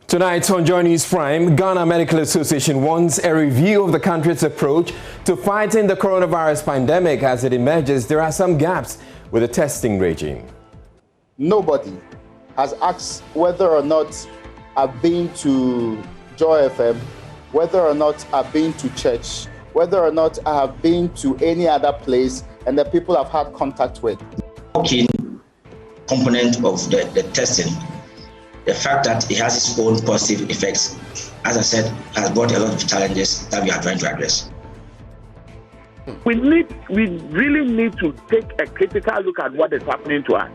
Tonight on Joynews Prime, Ghana Medical Association wants a review of the country's approach to fighting the coronavirus pandemic. As it emerges, there are some gaps with the testing regime. Nobody has asked whether or not I've been to Joy FM, whether or not I've been to church, whether or not I have been to any other place and the people I've had contact with. Key component of the testing, the fact that it has its own positive effects, as I said, has brought a lot of challenges that we are trying to address. We really need to take a critical look at what is happening to us.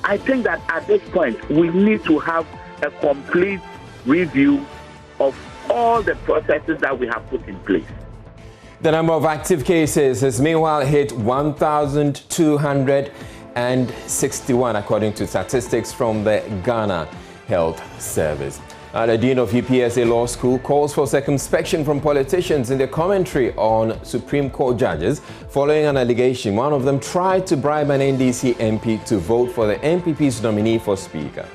I think that at this point, we need to have a complete review of all the processes that we have put in place. The number of active cases has meanwhile hit 1,261, according to statistics from the Ghana Health Service. The Dean of UPSA Law School calls for circumspection from politicians in their commentary on Supreme Court judges following an allegation one of them tried to bribe an NDC MP to vote for the NPP's nominee for Speaker.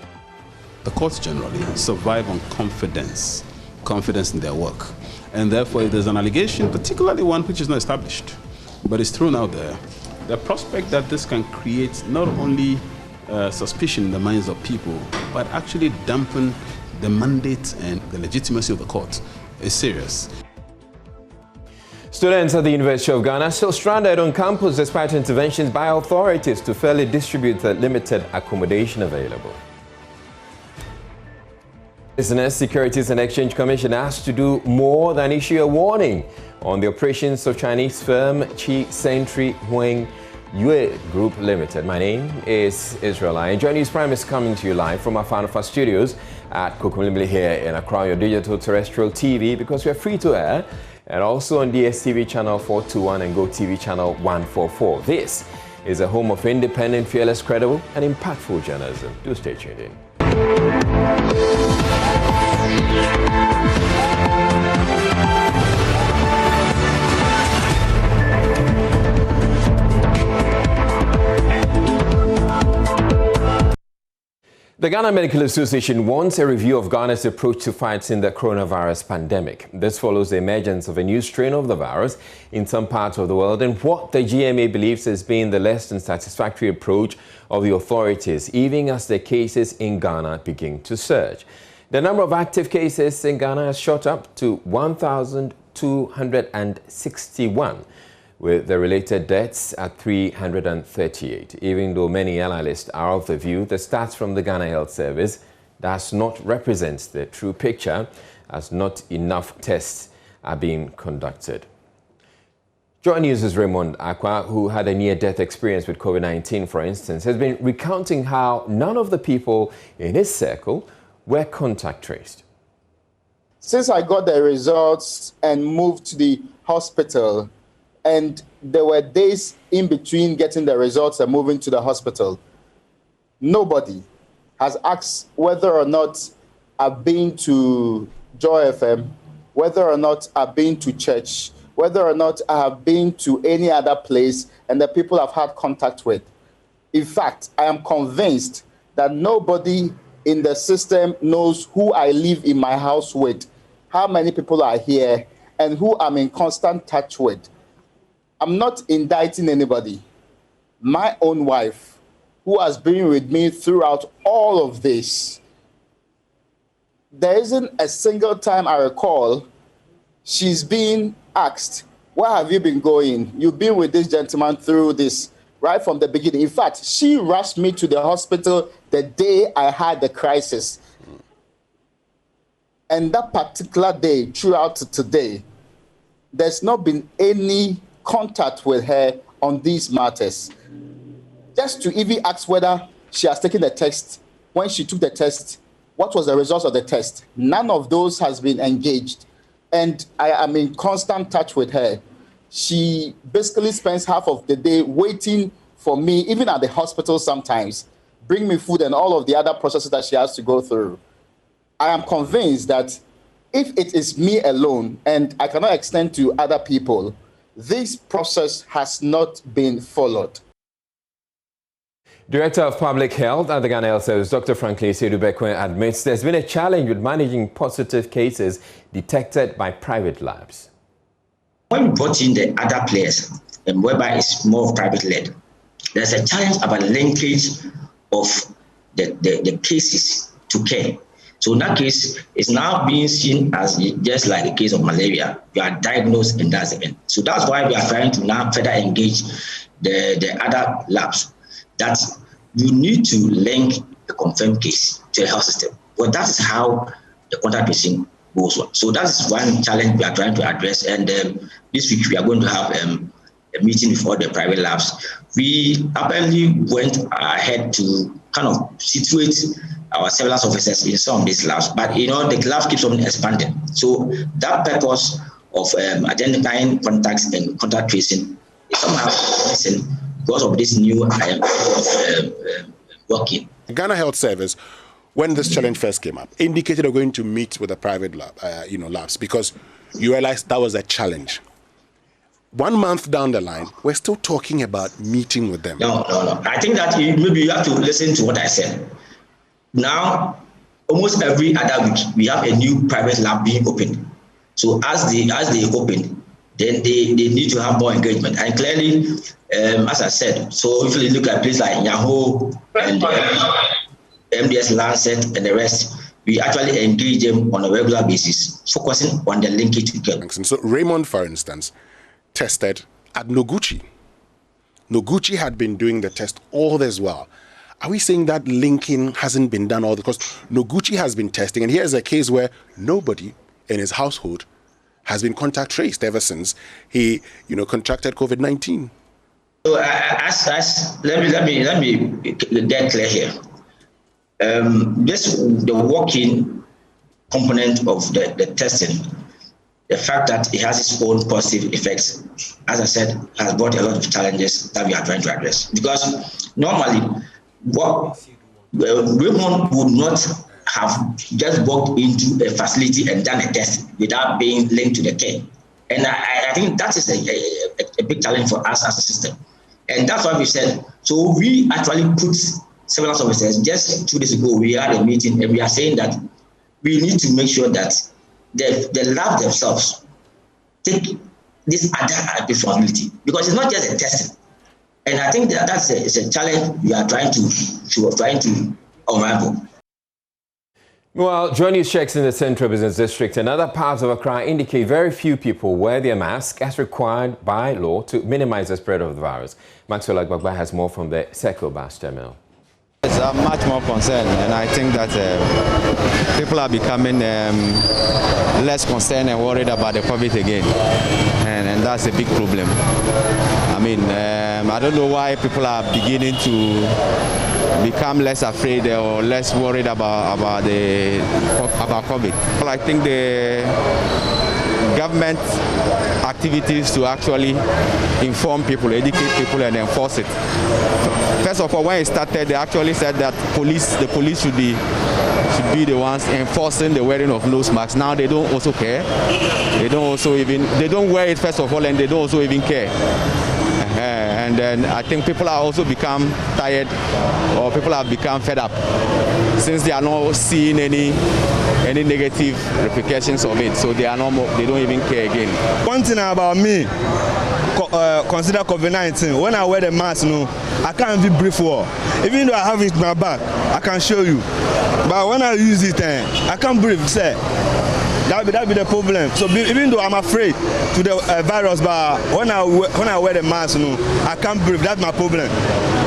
The courts generally survive on confidence in their work. And therefore, if there's an allegation, particularly one which is not established, but is thrown out there, the prospect that this can create not only suspicion in the minds of people, but actually dampen the mandate and the legitimacy of the court is serious. Students at the University of Ghana still stranded on campus despite interventions by authorities to fairly distribute the limited accommodation available. Business, Securities and Exchange Commission asked to do more than issue a warning on the operations of Chinese firm Chi Century Huang Yue Group Limited. My name is Israel. And Joynews Prime is coming to you live from our Fanofa studios at Kokumlimli here in Accra, your digital terrestrial TV, because we are free to air, and also on DSTV channel 421 and GoTV channel 144. This is a home of independent, fearless, credible, and impactful journalism. Do stay tuned in. The Ghana Medical Association wants a review of Ghana's approach to fighting the coronavirus pandemic. This follows the emergence of a new strain of the virus in some parts of the world and what the GMA believes has been the less than satisfactory approach of the authorities, even as the cases in Ghana begin to surge. The number of active cases in Ghana has shot up to 1,261. with the related deaths at 338. Even though many analysts are of the view the stats from the Ghana Health Service does not represent the true picture, as not enough tests are being conducted. Joynews' Raymond Akwa, who had a near-death experience with COVID-19, for instance, has been recounting how none of the people in his circle were contact traced. Since I got the results and moved to the hospital, and there were days in between getting the results and moving to the hospital, nobody has asked whether or not I've been to Joy FM, whether or not I've been to church, whether or not I have been to any other place and the people I've had contact with. In fact, I am convinced that nobody in the system knows who I live in my house with, how many people are here, and who I'm in constant touch with. I'm not indicting anybody. My own wife, who has been with me throughout all of this, there isn't a single time I recall she's been asked, where have you been going? You've been with this gentleman through this, right from the beginning. In fact, she rushed me to the hospital the day I had the crisis. And that particular day, throughout to today, there's not been any contact with her on these matters. Just to even ask whether she has taken the test, when she took the test, what was the result of the test? None of those has been engaged. And I am in constant touch with her. She basically spends half of the day waiting for me, even at the hospital sometimes, bring me food and all of the other processes that she has to go through. I am convinced that if it is me alone and I cannot extend to other people, this process has not been followed. Director of Public Health at the Ghana Health Service, Dr. Franklin Sedubekwe, admits there's been a challenge with managing positive cases detected by private labs. When we brought in the other players, whereby it's more private-led, there's a challenge about linkage of the cases to care. So in that case, it's now being seen as just like the case of malaria. You are diagnosed and that's the end. So that's why we are trying to now further engage the other labs, that you need to link a confirmed case to the health system. But that is how the contact tracing goes on. So that's one challenge we are trying to address. And this week we are going to have a meeting with all the private labs. We apparently went ahead to kind of situate our surveillance officers in some of these labs, but the labs keeps on expanding. So that purpose of identifying contacts and contact tracing is somehow missing because of this new working. Ghana Health Service, when this challenge first came up, indicated they're going to meet with the private lab, labs, because you realized that was a challenge. 1 month down the line, we're still talking about meeting with them. No. I think that maybe you have to listen to what I said. Now, almost every other week, we have a new private lab being opened. So as they open, then they need to have more engagement. And clearly, as I said, so if you look at places like Yahoo and MDS Lancet and the rest, we actually engage them on a regular basis, focusing on the linkage to care. So Raymond, for instance, tested at Noguchi. Noguchi had been doing the test all this while. Are we saying that linking hasn't been done all because Noguchi has been testing, and here's a case where nobody in his household has been contact traced ever since he, contracted COVID-19. So let me get clear here. The working component of the testing, the fact that it has its own positive effects, as I said, has brought a lot of challenges that we are trying to address. Because normally, Raymond would not have just walked into a facility and done a test without being linked to the care. And I think that is a big challenge for us as a system. And that's why we said, so we actually put surveillance officers. Just 2 days ago, we had a meeting and we are saying that we need to make sure that the lab themselves take this other responsibility, because it's not just a testing. And I think that's a challenge we are trying to unravel. Well, Joynews checks in the Central Business District and other parts of Accra indicate very few people wear their mask as required by law to minimize the spread of the virus. Maxwell Agbagba has more from the Circle Bus Terminal. Yes, I'm much more concerned, and I think that people are becoming less concerned and worried about the COVID again, and that's a big problem. I mean, I don't know why people are beginning to become less afraid or less worried about COVID. Well, I think the government activities to actually inform people, educate people, and enforce it. First of all, when it started, they actually said that the police should be the ones enforcing the wearing of nose masks. Now they don't also care. They don't wear it first of all, and they don't also even care. And then I think people are also become tired, or people have become fed up, since they are not seeing any negative repercussions of it. So they don't even care again. One thing about me, consider COVID-19. When I wear the mask, I can't even breathe well. Even though I have it in my back, I can show you. But when I use it, I can't breathe. Say, that be the problem. So even though I'm afraid to the virus, but when I wear the mask, I can't breathe. That's my problem.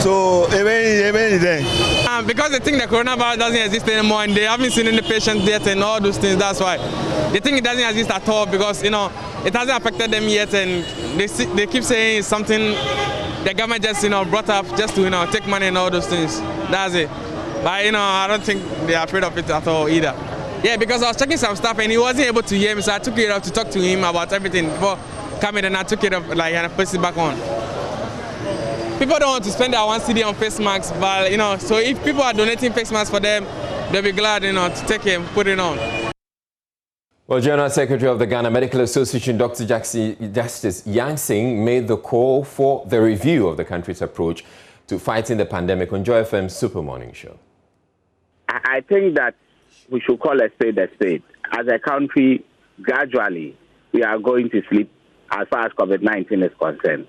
So even because they think the coronavirus doesn't exist anymore, and they haven't seen any patients yet, and all those things. That's why they think it doesn't exist at all, because it hasn't affected them yet, and they keep saying it's something the government just brought up just to take money and all those things. That's it. But I don't think they're afraid of it at all either. Yeah, because I was checking some stuff and he wasn't able to hear me, so I took it off to talk to him about everything before coming, and I took it off and put it back on. People don't want to spend their 1 cedi on face masks, but so if people are donating face masks for them, they'll be glad to take it and put it on. Well, General Secretary of the Ghana Medical Association, Dr. Justice Yang Sing, made the call for the review of the country's approach to fighting the pandemic on Joy FM's Super Morning Show? I think that we should call a spade a spade. As a country, gradually, we are going to sleep as far as COVID-19 is concerned.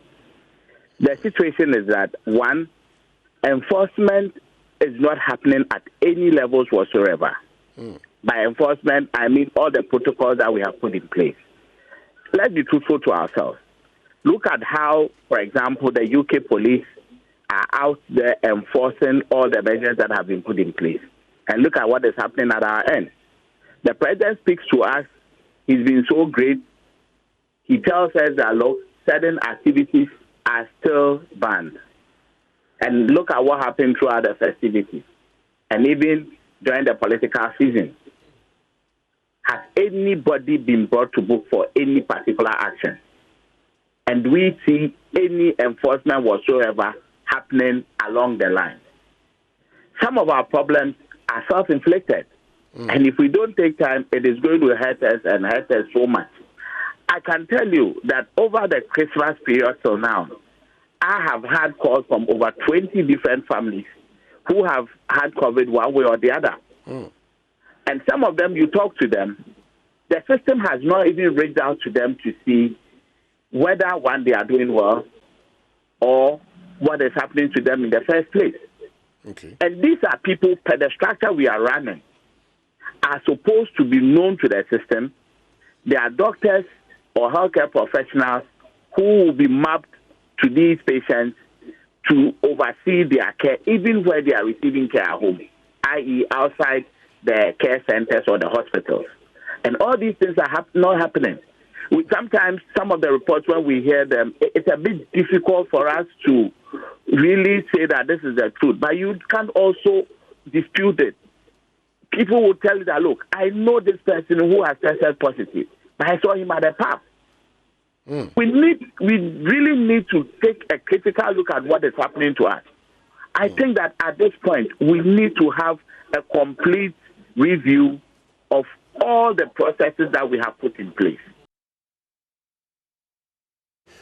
The situation is that, one, enforcement is not happening at any levels whatsoever. By enforcement, I mean all the protocols that we have put in place. Let's be truthful to ourselves. Look at how, for example, the UK police are out there enforcing all the measures that have been put in place. And look at what is happening at our end. The president speaks to us. He's been so great. He tells us that, look, certain activities are still banned. And look at what happened throughout the festivities. And even during the political season. Has anybody been brought to book for any particular action? And we see any enforcement whatsoever happening along the line. Some of our problems are self-inflicted. And if we don't take time, it is going to hurt us and hurt us so much. I can tell you that over the Christmas period till now, I have had calls from over 20 different families who have had COVID one way or the other. And some of them, you talk to them, the system has not even reached out to them to see whether, one, they are doing well or what is happening to them in the first place. Okay. And these are people, per the structure we are running, are supposed to be known to the system. They are doctors or healthcare professionals who will be mapped to these patients to oversee their care, even where they are receiving care at home, i.e. outside the care centers or the hospitals. And all these things are not happening. Sometimes some of the reports, when we hear them, it's a bit difficult for us to really say that this is the truth. But you can't also dispute it. People will tell you that, look, I know this person who has tested positive, but I saw him at the pub. We really need to take a critical look at what is happening to us. I think that at this point, we need to have a complete review of all the processes that we have put in place.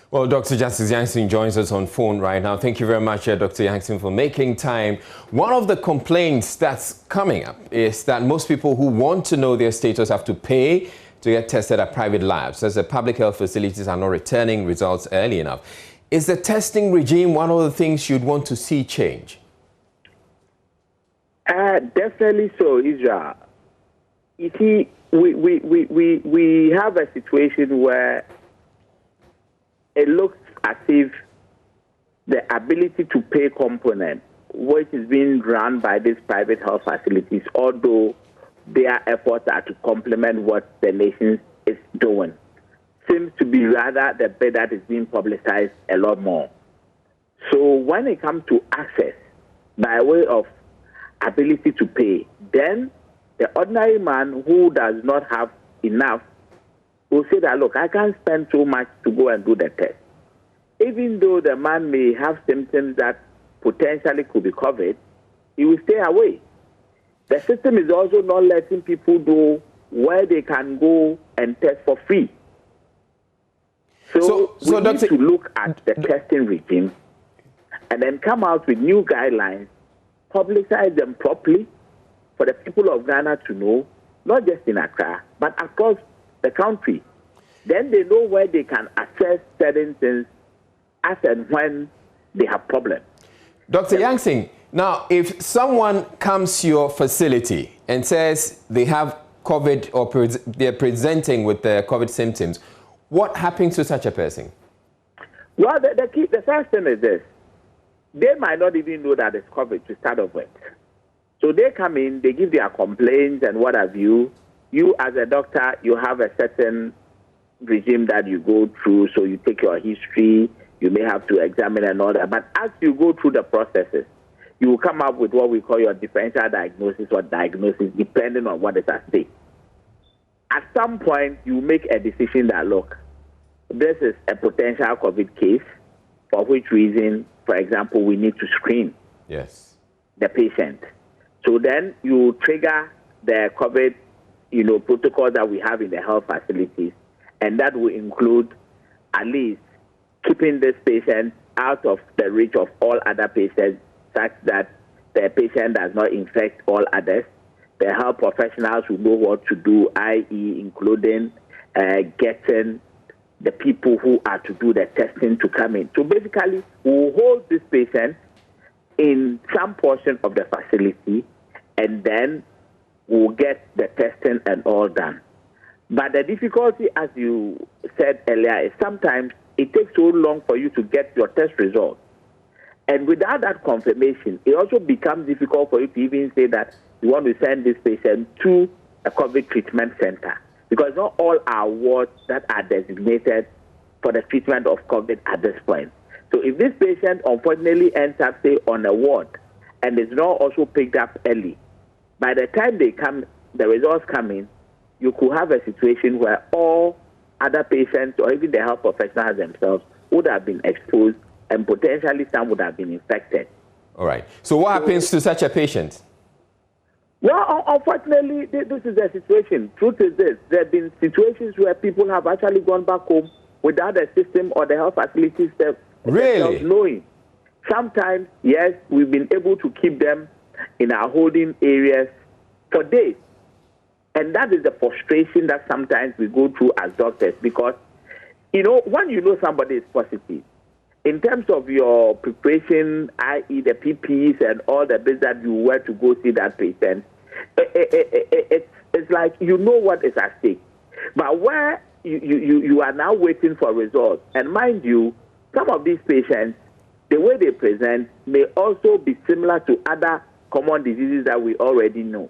Well, Dr. Justice Yankson joins us on phone right now. Thank you very much, Dr. Yankson, for making time. One of the complaints that's coming up is that most people who want to know their status have to pay to get tested at private labs, as the public health facilities are not returning results early enough. Is the testing regime one of the things you'd want to see change? Definitely so, Israel. You see, we have a situation where it looks as if the ability to pay component, which is being run by these private health facilities, although their efforts are to complement what the nation is doing, seems to be rather the bit that is being publicized a lot more. So when it comes to access by way of ability to pay, then the ordinary man who does not have enough will say that, look, I can't spend so much to go and do the test. Even though the man may have symptoms that potentially could be COVID, he will stay away. The system is also not letting people know where they can go and test for free. So we need to look at the testing regime and then come out with new guidelines, publicize them properly for the people of Ghana to know, not just in Accra, but across the country. Then they know where they can access certain things as and when they have problems. Dr. Yankson, now, if someone comes to your facility and says they have COVID or they're presenting with the COVID symptoms, what happens to such a person? Well, the first thing is this. They might not even know that it's COVID to start off with. So they come in, they give their complaints and what have you. You, as a doctor, you have a certain regime that you go through. So you take your history, you may have to examine and all that. But as you go through the processes, you will come up with what we call your differential diagnosis or diagnosis, depending on what is at stake. At some point, you make a decision that, look, this is a potential COVID case, for which reason, for example, we need to screen the patient. So then you trigger the COVID, protocol that we have in the health facilities, and that will include at least keeping this patient out of the reach of all other patients, such that the patient does not infect all others. The health professionals will know what to do, i.e., including getting the people who are to do the testing to come in. So basically, we'll hold this patient in some portion of the facility, and then we'll get the testing and all done. But the difficulty, as you said earlier, is sometimes it takes so long for you to get your test results. And without that confirmation, it also becomes difficult for you to even say that you want to send this patient to a COVID treatment center, because not all our wards that are designated for the treatment of COVID at this point. So if this patient unfortunately ends up, say, on a ward and is not also picked up early, by the time the results come in, you could have a situation where all other patients or even the health professionals themselves would have been exposed, and potentially some would have been infected. All right. So what happens to such a patient? Well, unfortunately, this is the situation. Truth is this: there have been situations where people have actually gone back home without the system or the health facilities themselves knowing. Sometimes, yes, we've been able to keep them in our holding areas for days. And that is the frustration that sometimes we go through as doctors, because, when you know somebody is positive, in terms of your preparation, i.e. the PPEs and all the bits that you were to go see that patient, it's like you know what is at stake. But where you are now waiting for results, and mind you, some of these patients, the way they present may also be similar to other common diseases that we already know.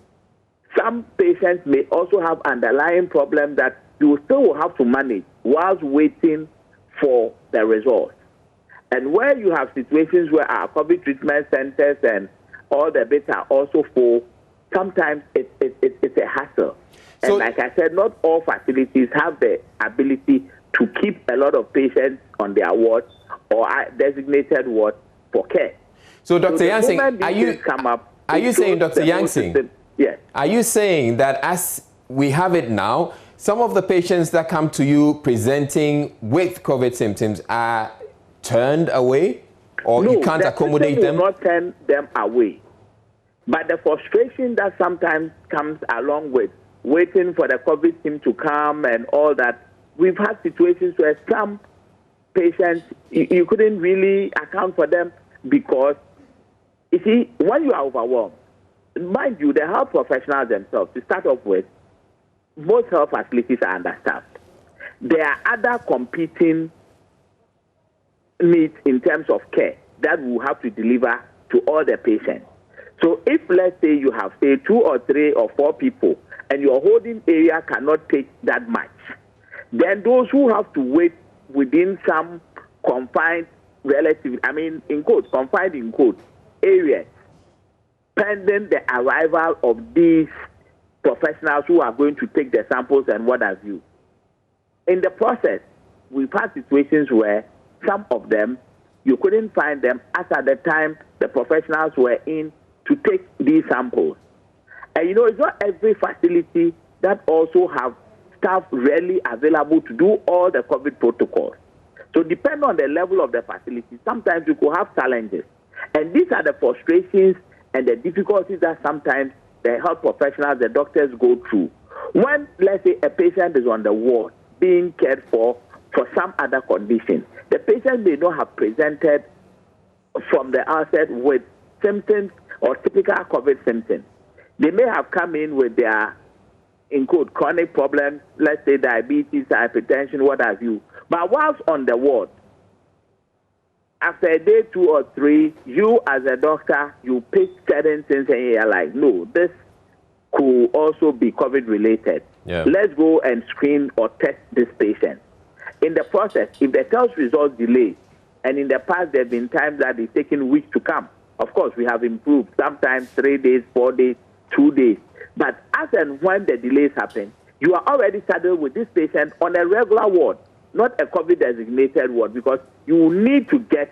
Some patients may also have underlying problems that you still will have to manage whilst waiting for the results. And where you have situations where our COVID treatment centers and all the bits are also full, sometimes it's a hassle. And like I said, not all facilities have the ability to keep a lot of patients on their wards or designated wards for care. So Dr. Yansing, are you saying, Dr. Yansing, yes, are you saying that as we have it now, some of the patients that come to you presenting with COVID symptoms are turned away, or you can't accommodate them? No, not turn them away. But the frustration that sometimes comes along with waiting for the COVID team to come and all that, we've had situations where some patients, you couldn't really account for them because, you see, when you are overwhelmed, mind you, the health professionals themselves, to start off with, most health facilities are understaffed. There are other competing needs in terms of care that we have to deliver to all the patients. So if, let's say, you have, say, 2 or 3 or 4 people and your holding area cannot take that much, then those who have to wait within some confined confined in quotes, areas, pending the arrival of these professionals who are going to take the samples and what have you. In the process, we've had situations where some of them, you couldn't find them as at the time the professionals were in to take these samples. And it's not every facility that also have staff readily available to do all the COVID protocols. So depending on the level of the facility, sometimes you could have challenges. And these are the frustrations and the difficulties that sometimes the health professionals, the doctors go through. When, let's say, a patient is on the ward being cared for some other condition, the patient may not have presented from the outset with symptoms or typical COVID symptoms. They may have come in with their, in quote, chronic problems, let's say diabetes, hypertension, what have you. But whilst on the ward, after a day 2 or 3, you as a doctor, you pick certain things and you're like, no, this could also be COVID related. Yeah. Let's go and screen or test this patient. In the process, if the test results delay, and in the past there have been times that it's taken weeks to come, of course we have improved, sometimes 3 days, 4 days, 2 days. But as and when the delays happen, you are already saddled with this patient on a regular ward, not a COVID designated ward, because you need to get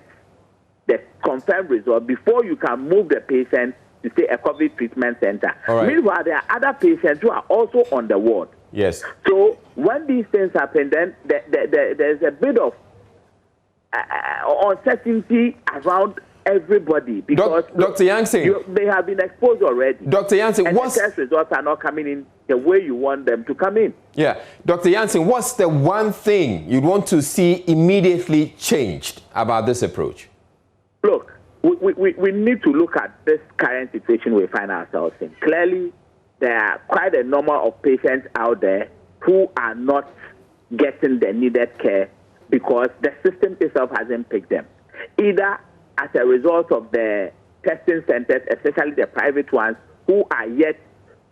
the confirmed result before you can move the patient to, say, a COVID treatment center. Right. Meanwhile, there are other patients who are also on the ward. Yes. So when these things happen, then there's a bit of uncertainty around everybody because Dr. Yangsing, they have been exposed already. Dr. Yangsing, and the test results are not coming in the way you want them to come in. Yeah, Dr. Yangsing, what's the one thing you'd want to see immediately changed about this approach? Look, we need to look at this current situation we find ourselves in. Clearly, there are quite a number of patients out there who are not getting the needed care because the system itself hasn't picked them. Either as a result of the testing centers, especially the private ones, who are yet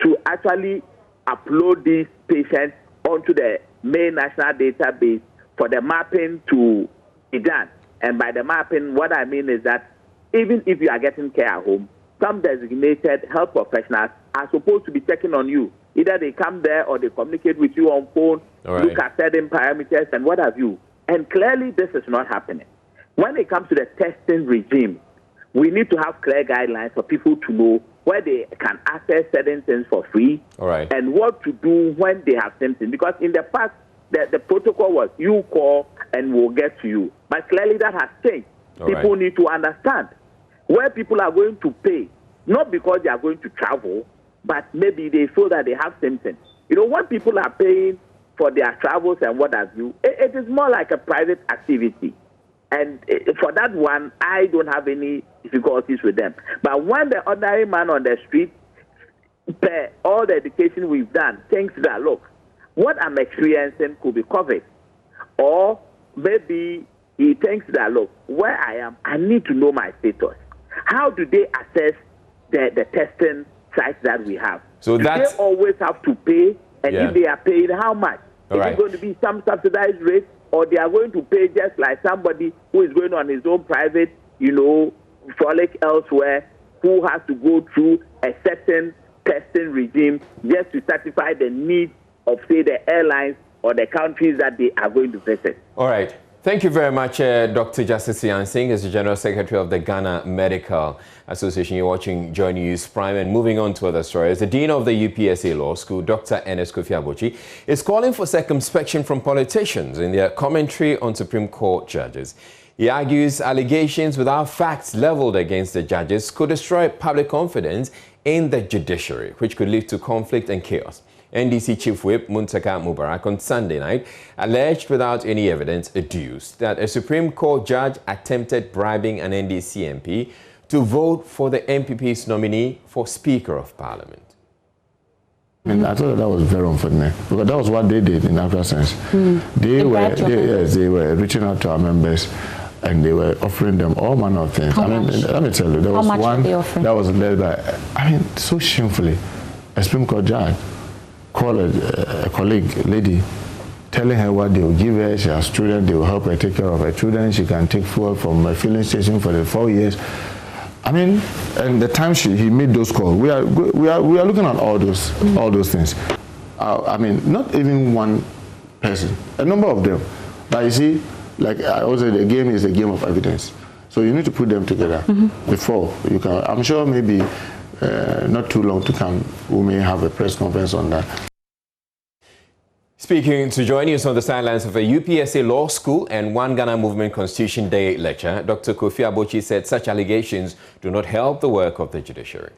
to actually upload these patients onto the main national database for the mapping to be done. And by the mapping, what I mean is that even if you are getting care at home, some designated health professionals are supposed to be checking on you. Either they come there or they communicate with you on phone, look at certain parameters and what have you. And clearly this is not happening. When it comes to the testing regime, we need to have clear guidelines for people to know where they can access certain things for free and what to do when they have symptoms. Because in the past, the protocol was you call and we'll get to you. But clearly that has changed. People need to understand where people are going to pay, not because they are going to travel, but maybe they feel that they have symptoms. You know, when people are paying for their travels and what have you, it is more like a private activity. And for that one, I don't have any difficulties with them. But when the ordinary man on the street, all the education we've done, thinks that, look, what I'm experiencing could be covered. Or maybe he thinks that, look, where I am, I need to know my status. How do they assess the testing sites that we have? So do they always have to pay? And if they are paid, how much? Is it going to be some subsidized rate? Or they are going to pay just like somebody who is going on his own private, frolic elsewhere, who has to go through a certain testing regime just to satisfy the needs of, say, the airlines or the countries that they are going to visit. All right. Thank you very much, Dr. Justice Yangsing, as the General Secretary of the Ghana Medical Association. You're watching Joynews Prime, and moving on to other stories. The Dean of the UPSA Law School, Dr. Ernest Kofi Abochi, is calling for circumspection from politicians in their commentary on Supreme Court judges. He argues allegations without facts leveled against the judges could destroy public confidence in the judiciary, which could lead to conflict and chaos. NDC Chief Whip Muntaka Mubarak on Sunday night alleged without any evidence adduced that a Supreme Court judge attempted bribing an NDC MP to vote for the MPP's nominee for Speaker of Parliament. I thought that was very unfortunate because that was what they did in actual sense. They were reaching out to our members and they were offering them all manner of things. Let me tell you, there was one that was led by, so shamefully, a Supreme Court judge called a colleague, lady, telling her what they will give her. She has children, they will help her take care of her children. She can take fuel from a filling station for the 4 years. And the time he made those calls, we are looking at all those things. Not even one person, a number of them. But you see, like I always say, the game is a game of evidence. So you need to put them together before you can. I'm sure maybe not too long to come, we may have a press conference on that. Speaking to Joynews on the sidelines of a UPSA Law School and One Ghana Movement Constitution Day lecture, Dr. Kofi Abochi said such allegations do not help the work of the judiciary.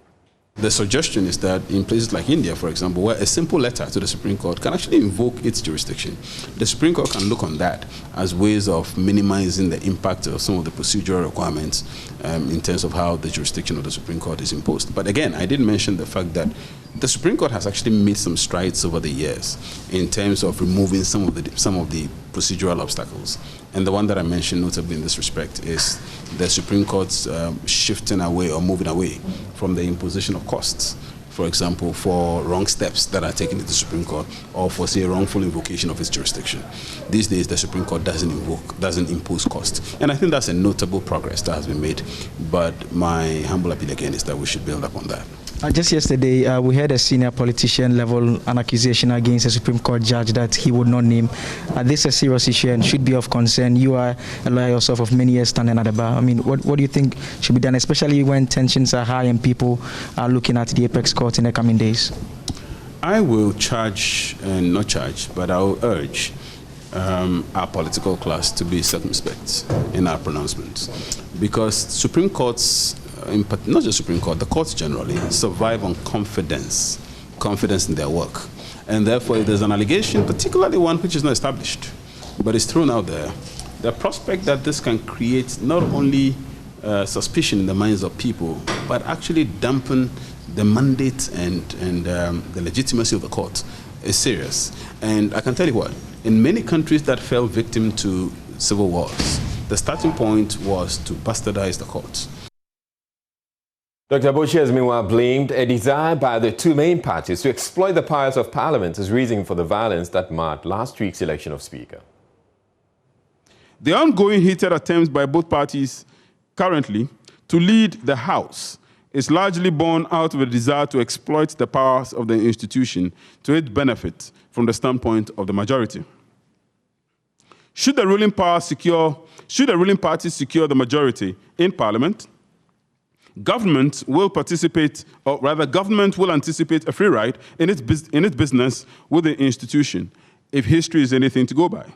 The suggestion is that in places like India, for example, where a simple letter to the Supreme Court can actually invoke its jurisdiction, the Supreme Court can look on that as ways of minimizing the impact of some of the procedural requirements in terms of how the jurisdiction of the Supreme Court is imposed. But again, I did mention the fact that the Supreme Court has actually made some strides over the years in terms of removing some of the procedural obstacles. And the one that I mentioned notably in this respect is the Supreme Court's shifting away or moving away from the imposition of costs, for example, for wrong steps that are taken in the Supreme Court or for, say, wrongful invocation of its jurisdiction. These days, the Supreme Court doesn't impose costs. And I think that's a notable progress that has been made. But my humble appeal again is that we should build up on that. Just yesterday, we heard a senior politician level an accusation against a Supreme Court judge that he would not name. This is a serious issue and should be of concern. You are a lawyer yourself of many years standing at the bar. What do you think should be done, especially when tensions are high and people are looking at the apex court in the coming days? I will charge, not charge, but I will urge our political class to be circumspect in our pronouncements, because Supreme Courts, not just Supreme Court, the courts generally survive on confidence in their work. And therefore, if there's an allegation, particularly one which is not established, but is thrown out there, the prospect that this can create not only suspicion in the minds of people, but actually dampen the mandate and the legitimacy of the court is serious. And I can tell you what, in many countries that fell victim to civil wars, the starting point was to bastardize the courts. Dr. Bochi has meanwhile blamed a desire by the two main parties to exploit the powers of Parliament as reason for the violence that marred last week's election of Speaker. The ongoing heated attempts by both parties currently to lead the House is largely born out of a desire to exploit the powers of the institution to its benefit from the standpoint of the majority. Should the ruling party secure the majority in Parliament, government will participate, or rather government will anticipate a free ride in its business with the institution, if history is anything to go by.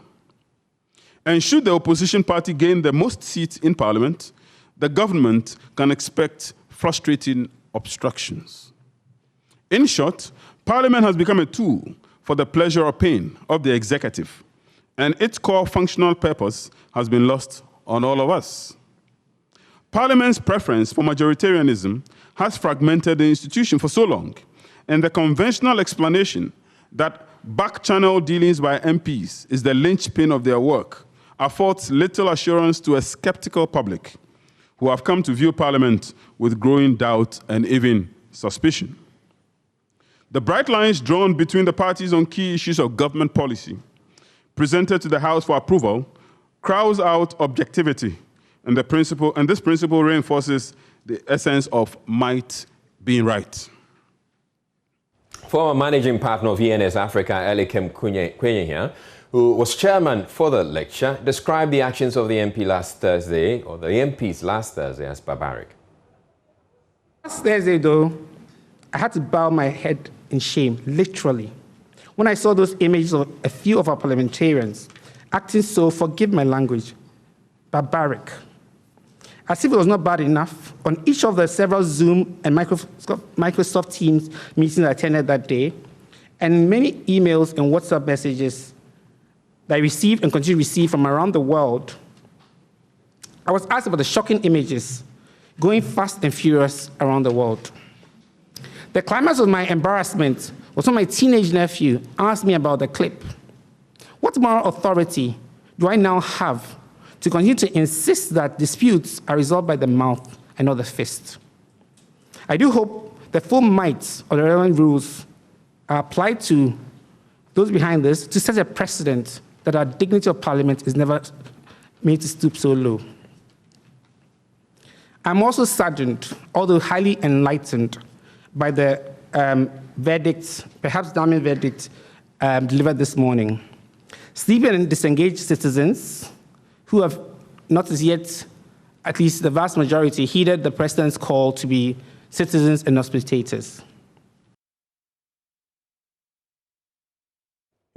And should the opposition party gain the most seats in Parliament, the government can expect frustrating obstructions. In short, Parliament has become a tool for the pleasure or pain of the executive, and its core functional purpose has been lost on all of us. Parliament's preference for majoritarianism has fragmented the institution for so long, and the conventional explanation that back-channel dealings by MPs is the linchpin of their work affords little assurance to a skeptical public who have come to view Parliament with growing doubt and even suspicion. The bright lines drawn between the parties on key issues of government policy presented to the House for approval crowds out objectivity, and this principle reinforces the essence of might being right. Former managing partner of ENS Africa, Elikem Kwenye, who was chairman for the lecture, described the actions of the MPs last Thursday as barbaric. Last Thursday, though, I had to bow my head in shame, literally, when I saw those images of a few of our parliamentarians acting so, forgive my language, barbaric. As if it was not bad enough, on each of the several Zoom and Microsoft Teams meetings I attended that day, and many emails and WhatsApp messages that I received and continue to receive from around the world, I was asked about the shocking images going fast and furious around the world. The climax of my embarrassment was when my teenage nephew asked me about the clip. What moral authority do I now have to continue to insist that disputes are resolved by the mouth and not the fist? I do hope the full might of the relevant rules are applied to those behind this to set a precedent that our dignity of Parliament is never made to stoop so low. I'm also saddened, although highly enlightened, by the verdict, perhaps damning verdict, delivered this morning. Sleeping and disengaged citizens who have not as yet, at least the vast majority, heeded the President's call to be citizens and not spectators.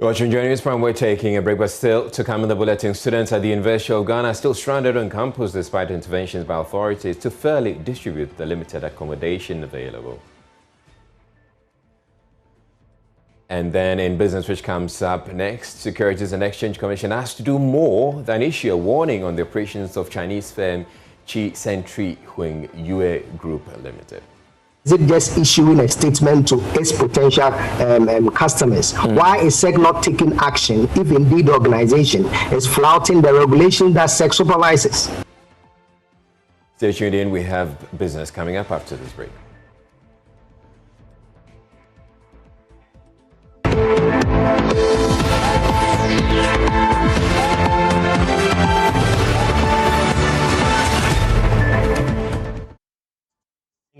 You're watching Joynews Prime. We're taking a break, but still to come in the bulletin. Students at the University of Ghana are still stranded on campus despite interventions by authorities to fairly distribute the limited accommodation available. And then in business, which comes up next, Securities and Exchange Commission has to do more than issue a warning on the operations of Chinese firm Chi Century Huing Yue Group Limited. Is it just issuing a statement to its potential customers? Why is SEC not taking action if indeed the organization is flouting the regulation that SEC supervises? Stay tuned in. We have business coming up after this break.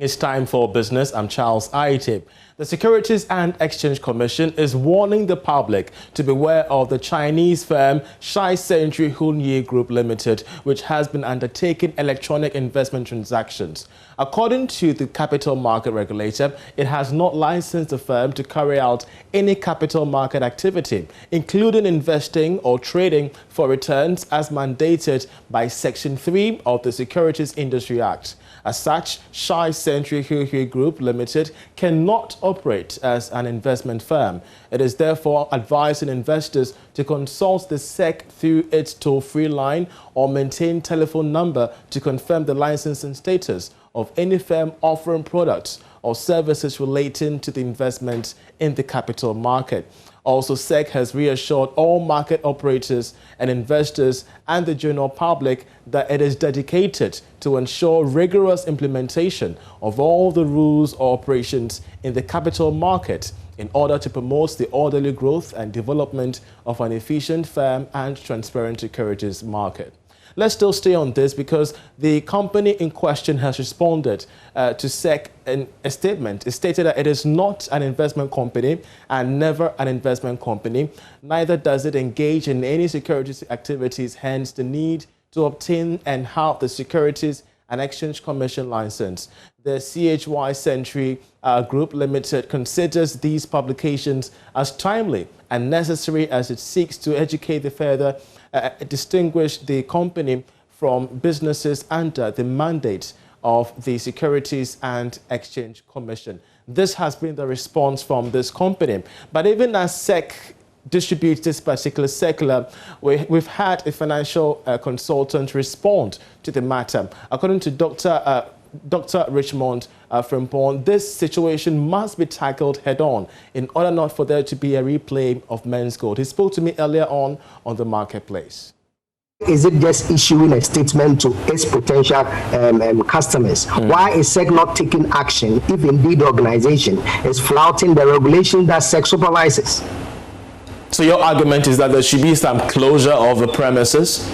It's time for business. I'm Charles Aitib. The Securities and Exchange Commission is warning the public to beware of the Chinese firm Shai Century Hunyee Group Limited, which has been undertaking electronic investment transactions. According to the capital market regulator, it has not licensed the firm to carry out any capital market activity, including investing or trading for returns as mandated by Section 3 of the Securities Industry Act. As such, Shai Century Hunyee Group Limited cannot operate as an investment firm. It is therefore advising investors to consult the SEC through its toll-free line or maintain telephone number to confirm the licensing status of any firm offering products or services relating to the investment in the capital market. Also, SEC has reassured all market operators and investors and the general public that it is dedicated to ensure rigorous implementation of all the rules or operations in the capital market in order to promote the orderly growth and development of an efficient, firm and transparent securities market. Let's still stay on this because the company in question has responded to SEC in a statement. It stated that it is not an investment company and never an investment company. Neither does it engage in any securities activities, hence the need to obtain and have the Securities and Exchange Commission license. The CHY Century Group Limited considers these publications as timely and necessary as it seeks to educate the further distinguish the company from businesses under the mandate of the Securities and Exchange Commission. This has been the response from this company. But even as SEC distributes this particular circular, we've had a financial consultant respond to the matter. According to Dr. Richmond Frimpong, this situation must be tackled head-on in order not for there to be a replay of men's gold. He spoke to me earlier on the marketplace. Is it just issuing a statement to its potential customers? Why is SEC not taking action if indeed the organization is flouting the regulation that SEC supervises? So your argument is that there should be some closure of the premises?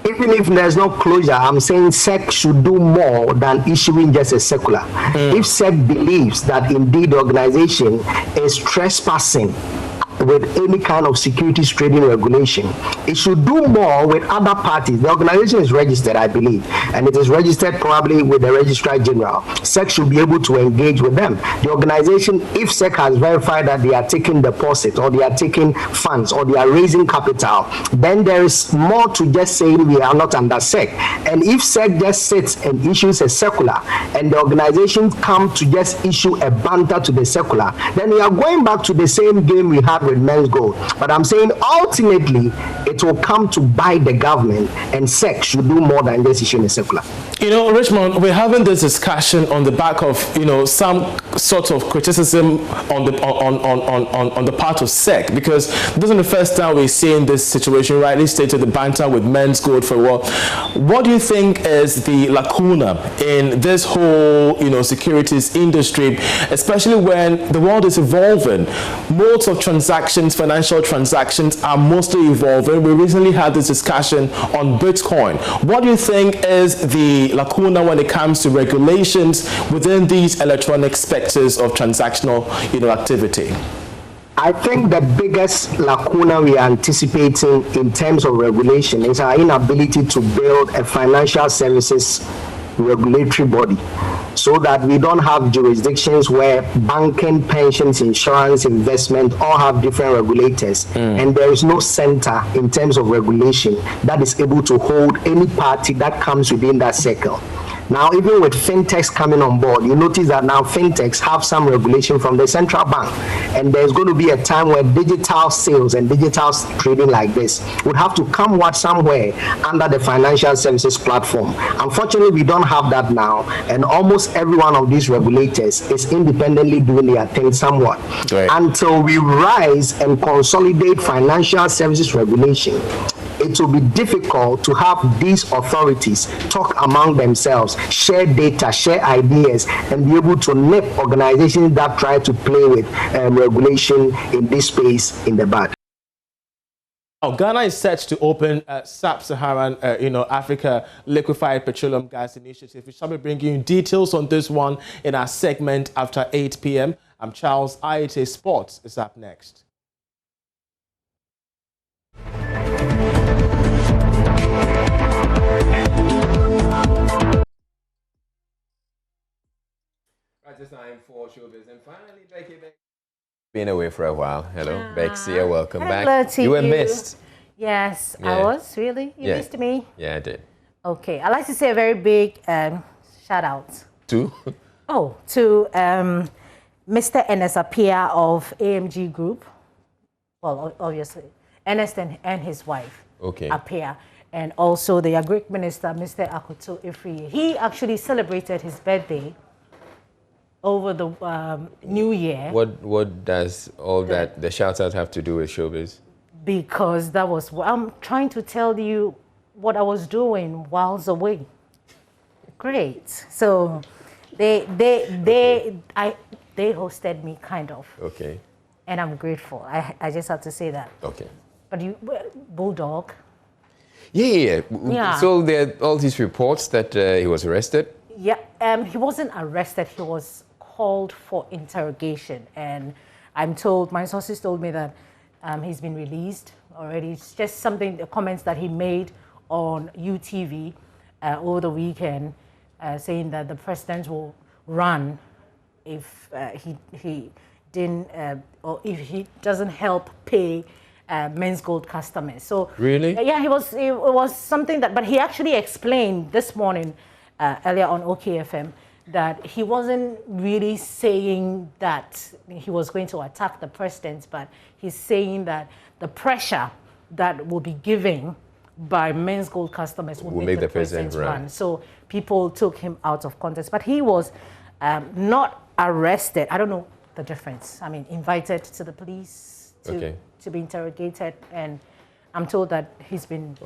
Even if there's no closure, I'm saying SEC should do more than issuing just a circular. If SEC believes that indeed the organization is trespassing with any kind of securities trading regulation, it should do more with other parties. The organization is registered, I believe, and it is registered probably with the Registrar General. SEC should be able to engage with them. The organization, if SEC has verified that they are taking deposits or they are taking funds or they are raising capital, then there is more to just saying we are not under SEC. And if SEC just sits and issues a circular and the organization come to just issue a banter to the circular, then we are going back to the same game we had with men's gold. But I'm saying ultimately it will come to bite the government, and SEC should do more than just issuing a circular. You know, Richmond, we're having this discussion on the back of, you know, some sort of criticism on the part of SEC, because this is the first time we're seeing this situation, rightly stated, the banter with men's gold for a while. What do you think is the lacuna in this whole, you know, securities industry, especially when the world is evolving? Modes of transactions, financial transactions are mostly evolving. We recently had this discussion on Bitcoin. What do you think is the lacuna when it comes to regulations within these electronic specters of transactional, you know, activity? I think the biggest lacuna we are anticipating in terms of regulation is our inability to build a financial services regulatory body, so that we don't have jurisdictions where banking, pensions, insurance, investment all have different regulators, and there is no center in terms of regulation that is able to hold any party that comes within that circle. Now, even with fintechs coming on board, you notice that now fintechs have some regulation from the central bank, and there's going to be a time where digital sales and digital trading like this would have to come somewhere under the financial services platform. Unfortunately, we don't have that now, and almost every one of these regulators is independently doing their thing somewhat. Right. Until we rise and consolidate financial services regulation, it will be difficult to have these authorities talk among themselves, share data, share ideas, and be able to nip organizations that try to play with regulation in this space in the bud. Now, Ghana is set to open Sub-Saharan, Africa Liquefied Petroleum Gas Initiative. We shall be bringing you details on this one in our segment after 8 p.m. I'm Charles Aite. Sports is up next. Right, it's time for showbiz, and finally, Becky. Been away for a while. Hello, Bexia. Welcome back. You were missed. Yes, Yeah. I was. Really? You missed me? Yeah, I did. Okay. I'd like to say a very big shout out. To Mr. Ernest Appiah of AMG Group. Well, obviously, Ernest and his wife, Appiah. And also the Agric Minister, Mr. Akoto Ifri. He actually celebrated his birthday over the New Year. What does all that, the shout out, have to do with showbiz? Because that was what I'm trying to tell you what I was doing whilst away. Great. So they hosted me kind of. Okay. And I'm grateful. I just have to say that. Okay. But you, Bulldog. Yeah. So there are all these reports that he was arrested. Yeah. He wasn't arrested. He was called for interrogation, and I'm told, my sources told me that he's been released already. It's just something, the comments that he made on UTV over the weekend, saying that the president will run if he didn't, or if he doesn't help pay Men's Gold customers. So really, yeah, it was something that, but he actually explained this morning earlier on OKFM that he wasn't really saying that he was going to attack the president, but he's saying that the pressure that will be given by Men's Gold customers will make the president run. So people took him out of context, but he was not arrested. I don't know the difference. I mean, invited to the police to be interrogated, and I'm told that he's been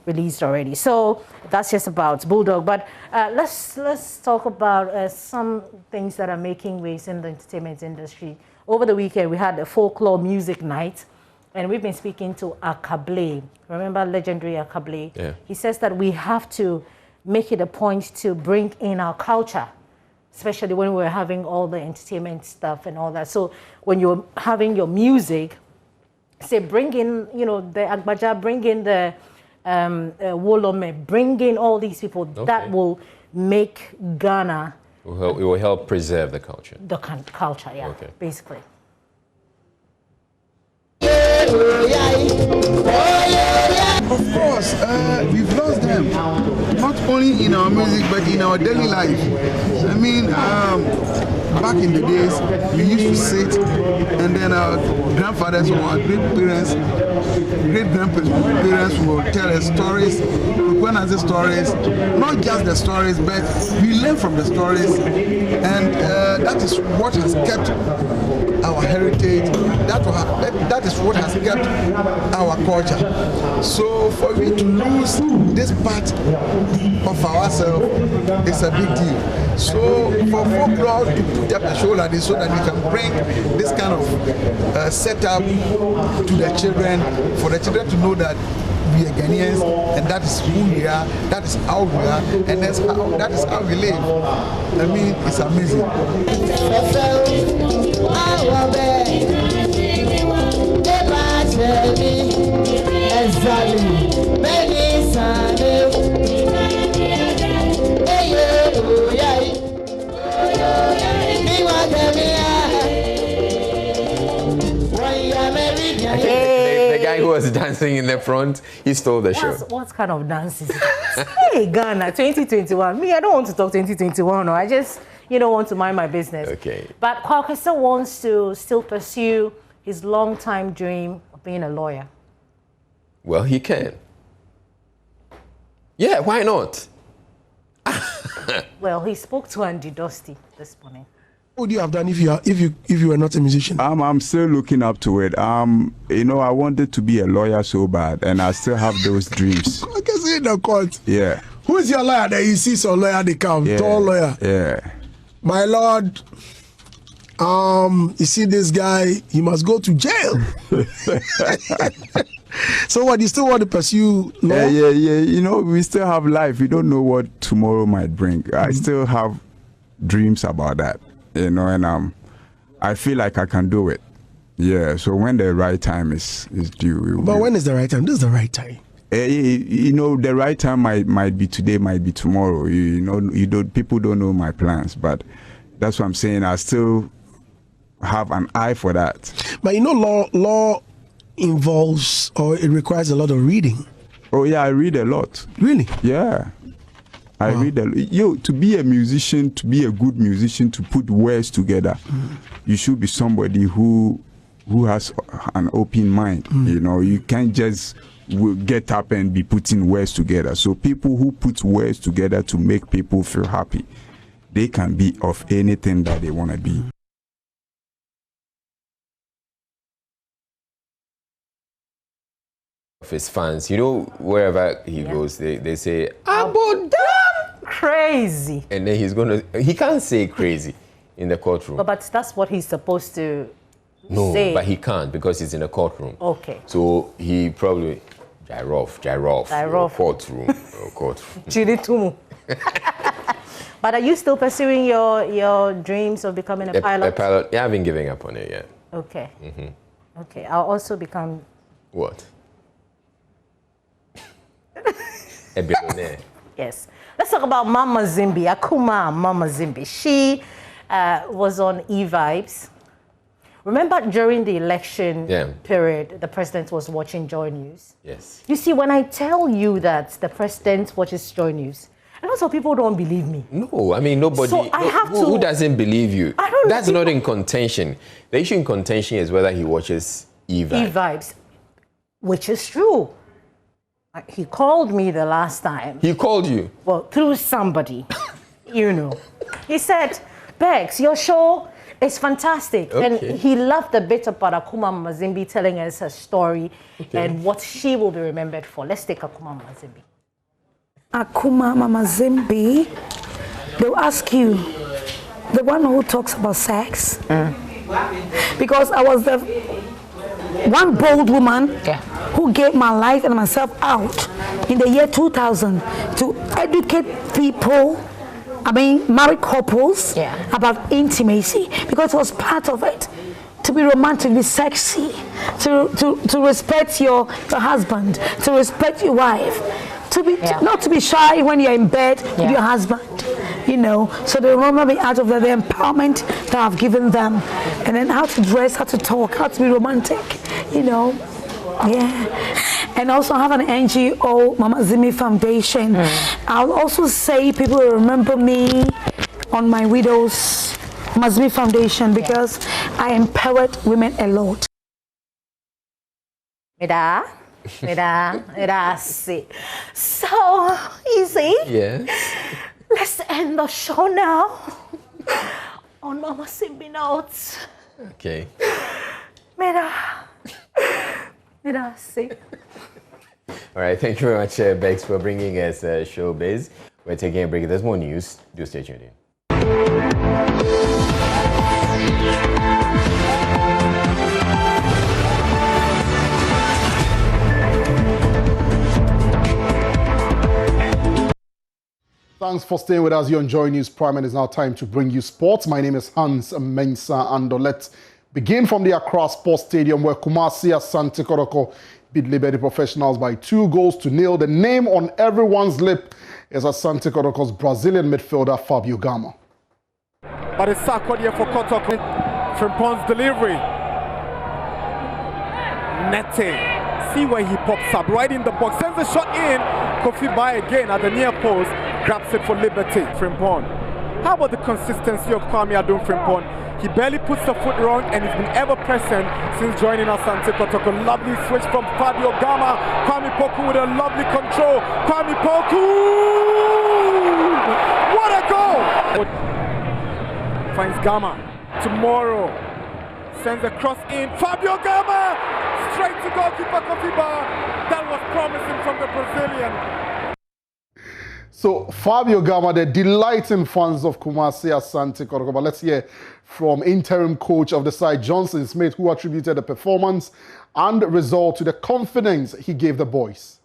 released already. So that's just about Bulldog. But let's talk about some things that are making waves in the entertainment industry. Over the weekend, we had a folklore music night, and we've been speaking to Akable. Remember legendary Akable? Yeah. He says that we have to make it a point to bring in our culture, especially when we're having all the entertainment stuff and all that. So when you're having your music, say bring in, the Agbaja, bring in the Wolome, bring in all these people. That will make Ghana. It will help preserve the culture. The culture, yeah, basically. Of course, we've lost them, not only in our music, but in our daily life. I mean, back in the days, we used to sit, and then our grandfathers or our great-grandparents will tell us stories, when I say stories, not just the stories, but we learn from the stories, and that is what has kept our heritage, that is what has kept our culture. So for we to lose this part of ourselves is a big deal. So for folklore to put up a show like this so that we can bring this kind of setup to the children, for the children to know that we are Ghanaians, and that is who we are, that is how we are, and that is how we live. I mean, it's amazing. The guy who was dancing in the front, he stole the show. What kind of dance is that? Hey, Ghana, 2021. Me, I don't want to talk 2021. No, I just, want to mind my business. Okay. But Kwakasa wants to still pursue his long-time dream of being a lawyer. Well, he can. Yeah, why not? Well, he spoke to Andy Dusty this morning. What would you have done if you were not a musician? I'm still looking up to it. I wanted to be a lawyer so bad, and I still have those dreams. I can see in the court. Yeah. Who is your lawyer that you see some lawyer they come? Yeah. Tall lawyer. Yeah. My lord, you see this guy, he must go to jail. So what, you still want to pursue law? Yeah. You know, we still have life. We don't know what tomorrow might bring. I still have dreams about that, you know, and I feel like I can do it. Yeah, so when the right time is due. But when is the right time? This is the right time. You know, the right time might be today, might be tomorrow. People don't know my plans, but that's what I'm saying. I still have an eye for that. But you know, law involves, or it requires a lot of reading. Oh yeah, I read a lot. Really? Yeah. I read to be a musician, to be a good musician, to put words together, you should be somebody who has an open mind. You know, you can't just get up and be putting words together. So people who put words together to make people feel happy, they can be of anything that they want to be. Of his fans, you know, wherever he goes, they say, Abu crazy. And then he can't say crazy in the courtroom. But that's what he's supposed to No, say. but he can't because he's in a courtroom. Okay. So he probably, gyroff, courtroom. But are you still pursuing your dreams of becoming a pilot? A pilot, yeah, I haven't given up on it yet. Okay. Okay, I'll also become... What? A billionaire. Yes. Let's talk about Mama Zimbi, Akuma Mama Zimbi. She was on E-Vibes. Remember during the election period, the president was watching Joynews? Yes. You see, when I tell you that the president watches Joynews, a lot of people don't believe me. No, I mean, nobody. So I have who doesn't believe you? I don't know. That's not in contention. The issue in contention is whether he watches E-Vibes. E-Vibes, which is true. He called me the last time. He called you? Well, through somebody, you know. He said, Bex, your show is fantastic. Okay. And he loved the bit about Akuma Mazimbi telling us her story and what she will be remembered for. Let's take Akuma Mazimbi. Akuma Mama Zimbi, they'll ask you, the one who talks about sex, because I was the one bold woman who gave my life and myself out in the year 2000 to educate people, married couples, about intimacy, because it was part of it. To be romantic, to be sexy, to respect your husband, to respect your wife, not to be shy when you're in bed with your husband, you know. So they remember me out of the empowerment that I've given them, and then how to dress, how to talk, how to be romantic, you know. And also have an NGO, Mama Zimi Foundation. I'll also say people will remember me on my widow's Mama Zimi Foundation because I empowered women a lot. So, easy. Yes. Let's end the show now on Mama Zimbi notes. Okay. All right, thank you very much, Bex, for bringing us Showbiz. We're taking a break. There's more news. Do stay tuned in. Thanks for staying with us here on Joynews Prime, and it's now time to bring you sports. My name is Hans Mensah, and let's begin from the Accra Sports Stadium, where Kumasi Asante Kotoko beat Liberty Professionals by 2-0. The name on everyone's lip is Asante Kotoko's Brazilian midfielder Fabio Gama. But it's Sarkodie for Kotoko. Frimpon's delivery. Nete. See where he pops up, right in the box. Sends a shot in. Kofi by again at the near post. Grabs it for Liberty. Frimpong. How about the consistency of Kwame Adum Frimpong? He barely puts the foot wrong and he's been ever present since joining Asante Kotoko. Lovely switch from Fabio Gama. Kwame Poku with a lovely control. Kwame Poku! What a goal! Finds Gama. Tomorrow. Sends a cross in. Fabio Gama! Straight to goalkeeper Kofiba. That was promising from the Brazilian. So Fabio Gama, they're delighting fans of Kumasi Asante Kotoko. But let's hear from interim coach of the side, Johnson Smith, who attributed the performance and result to the confidence he gave the boys.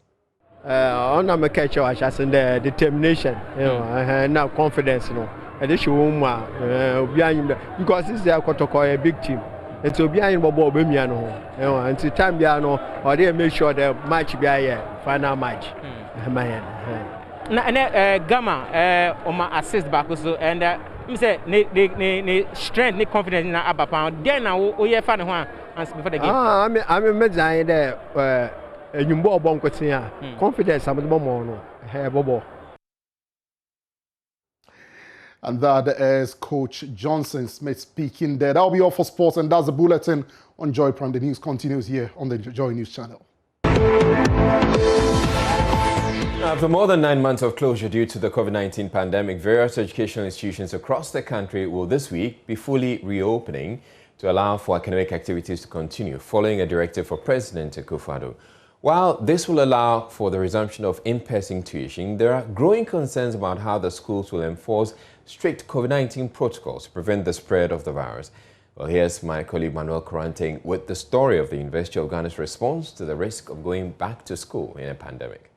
On a catch I just in the determination, you know, and now confidence, you know. And this behind because this is a big team. And so behind Bobo Bemiano, you know, and to time Biano, or they make sure the match be a final match. Gamma, my assist back also, and me say, ne strength, ne confidence in our pound. Then now we have fun one before the game. I'm a medicine there. You more confidence. I'm more Bobo. And that is Coach Johnson Smith speaking there. That'll be all for sports, and that's the bulletin on Joy Prime. The news continues here on the Joy News channel. After more than 9 months of closure due to the COVID-19 pandemic, various educational institutions across the country will this week be fully reopening to allow for academic activities to continue, following a directive for President Akufo-Addo. While this will allow for the resumption of in-person tuition, there are growing concerns about how the schools will enforce strict COVID-19 protocols to prevent the spread of the virus. Well, here's my colleague Manuel Coranting with the story of the University of Ghana's response to the risk of going back to school in a pandemic.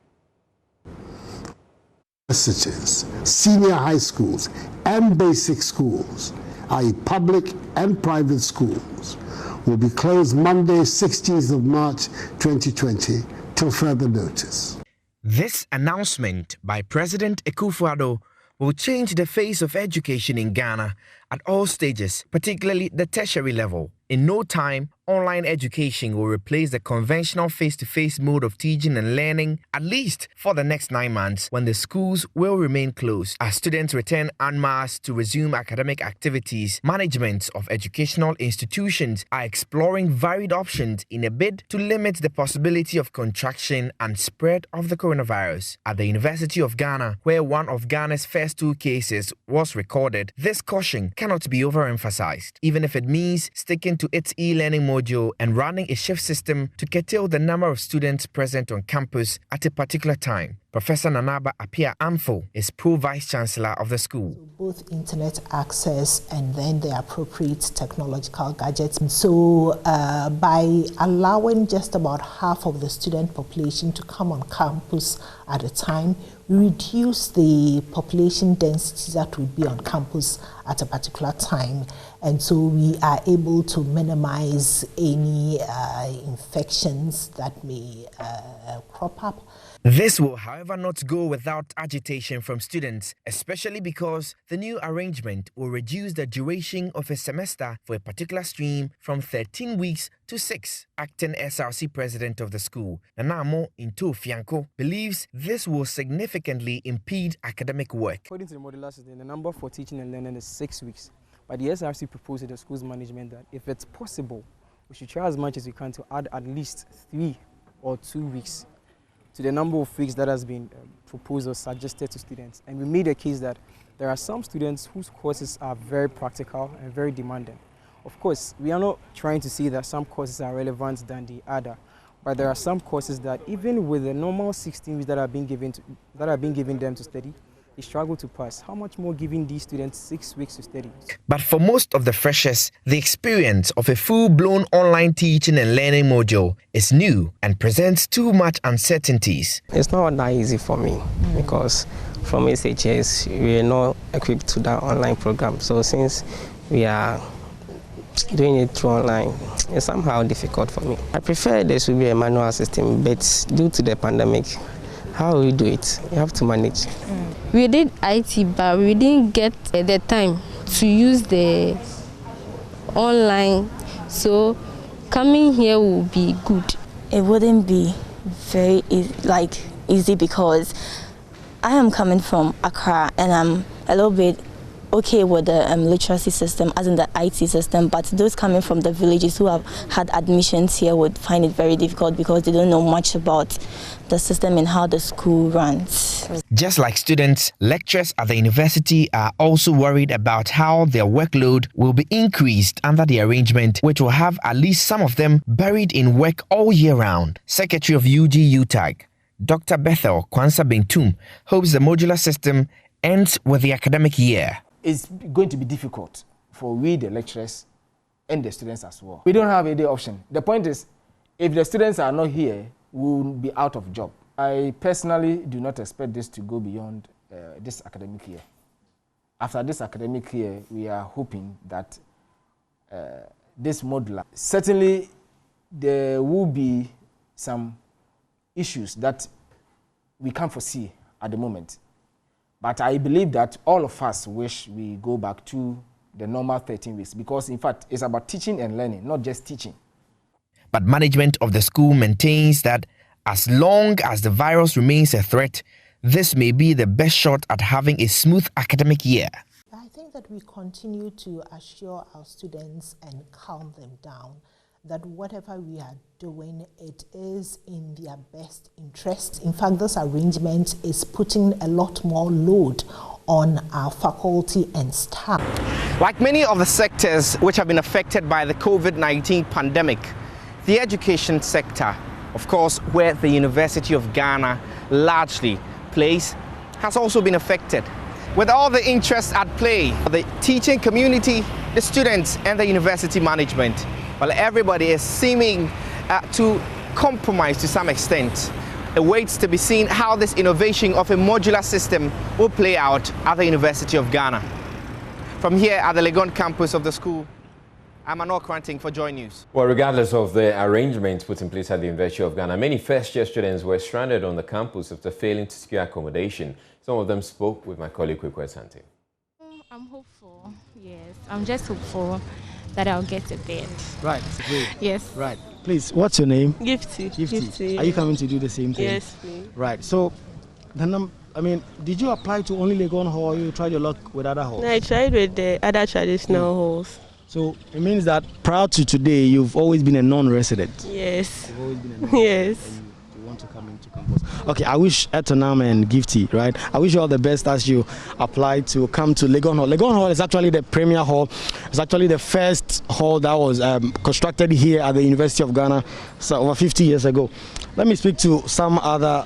Universities, senior high schools, and basic schools, i.e. public and private schools, will be closed Monday, 16th of March 2020, till further notice. This announcement by President Akufo-Addo will change the face of education in Ghana at all stages, particularly the tertiary level. In no time, online education will replace the conventional face-to-face mode of teaching and learning, at least for the next 9 months, when the schools will remain closed. As students return en masse to resume academic activities, management of educational institutions are exploring varied options in a bid to limit the possibility of contraction and spread of the coronavirus. At the University of Ghana, where one of Ghana's first 2 cases was recorded, this caution cannot be overemphasized, even if it means sticking to its e-learning module and running a shift system to curtail the number of students present on campus at a particular time. Professor Nanaba Apia Amfo is Pro-Vice Chancellor of the school. Both internet access and then the appropriate technological gadgets. So by allowing just about half of the student population to come on campus at a time, we reduce the population density that would be on campus at a particular time. And so we are able to minimize any infections that may crop up. This will, however, not go without agitation from students, especially because the new arrangement will reduce the duration of a semester for a particular stream from 13 weeks to 6. Acting SRC president of the school, Nanamo Into Fianco, believes this will significantly impede academic work. According to the modular system, the number for teaching and learning is 6 weeks. But the SRC proposed to the school's management that if it's possible, we should try as much as we can to add at least 3 or 2 weeks to the number of weeks that has been proposed or suggested to students. And we made a case that there are some students whose courses are very practical and very demanding. Of course, we are not trying to say that some courses are relevant than the other, but there are some courses that even with the normal 16 weeks that are being given them to study, they struggle to pass. How much more giving these students 6 weeks to study? But for most of the freshers, the experience of a full-blown online teaching and learning module is new and presents too much uncertainties. It's not that easy for me because from SHS, we are not equipped to that online program. So since we are doing it through online, it's somehow difficult for me. I prefer there should be a manual system, but due to the pandemic, how will we do it? You have to manage. We did IT, but we didn't get the time to use the online, so coming here will be good. It wouldn't be very easy because I am coming from Accra and I'm a little bit okay with the literacy system, as in the IT system, but those coming from the villages who have had admissions here would find it very difficult because they don't know much about the system and how the school runs. Just like students, lecturers at the university are also worried about how their workload will be increased under the arrangement, which will have at least some of them buried in work all year round. Secretary of UG UTAG, Dr. Bethel Kwansa Bentum hopes the modular system ends with the academic year. It's going to be difficult for we, the lecturers, and the students as well. We don't have a day option. The point is, if the students are not here, we will be out of job. I personally do not expect this to go beyond this academic year. After this academic year, we are hoping that this modular, certainly there will be some issues that we can't foresee at the moment. But I believe that all of us wish we go back to the normal 13 weeks because, in fact, it's about teaching and learning, not just teaching. But management of the school maintains that as long as the virus remains a threat, this may be the best shot at having a smooth academic year. I think that we continue to assure our students and calm them down that whatever we are doing, it is in their best interest. In fact, this arrangement is putting a lot more load on our faculty and staff. Like many of the sectors which have been affected by the COVID-19 pandemic, the education sector, of course, where the University of Ghana largely plays, has also been affected. With all the interests at play, the teaching community, the students, and the university management, well, everybody is seeming to compromise to some extent. It waits to be seen how this innovation of a modular system will play out at the University of Ghana. From here at the Legon campus of the school, I'm Anor Kranting for Joynews. Well, regardless of the arrangements put in place at the University of Ghana, many first-year students were stranded on the campus after failing to secure accommodation. Some of them spoke with my colleague, Kwekwe Sante. I'm hopeful, yes. I'm just hopeful that I'll get a bed. Right, great. Yes. Right. Please, what's your name? Gifty. Gifty. Are you coming to do the same thing? Yes, please. Right. So, did you apply to only Legon Hall or you tried your luck with other halls? No, I tried with the other traditional halls. So, it means that prior to today, you've always been a non-resident? Yes. You've always been a non-resident. Yes. You want to come into campus. Okay, I wish Etonam and Gifty, right? I wish you all the best as you apply to come to Legon Hall. Legon Hall is actually the premier hall. It's actually the first hall that was constructed here at the University of Ghana over 50 years ago. Let me speak to some other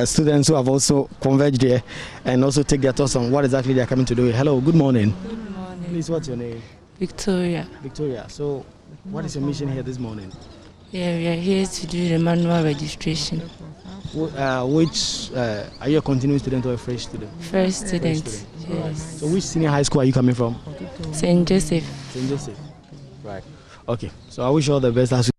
students who have also converged here and also take their thoughts on what exactly they are coming to do here. Hello, good morning. Good morning. Please, what's your name? Victoria. Victoria. So, what is your mission here this morning? Yeah, we are here to do the manual registration. Are you a continuing student or a fresh student? Fresh student, yes. So which senior high school are you coming from? St. Joseph. St. Joseph. Right. Okay. So I wish you all the best.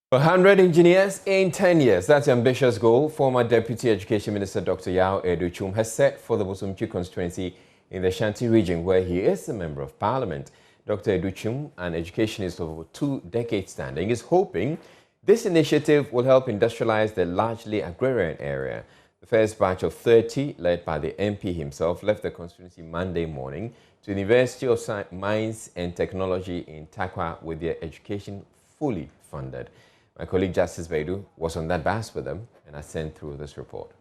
100 engineers in 10 years. That's the ambitious goal former Deputy Education Minister Dr. Yao Edu-Chum has set for the Bosumchi constituency in the Shanti region, where he is a member of parliament. Dr. Edu-Chum, an educationist of over 2 decades standing, is hoping this initiative will help industrialize the largely agrarian area. The first batch of 30, led by the MP himself, left the constituency Monday morning to the University of Mines and Technology in Takwa with their education fully funded. My colleague Justice Baidu was on that bus with them and I sent through this report.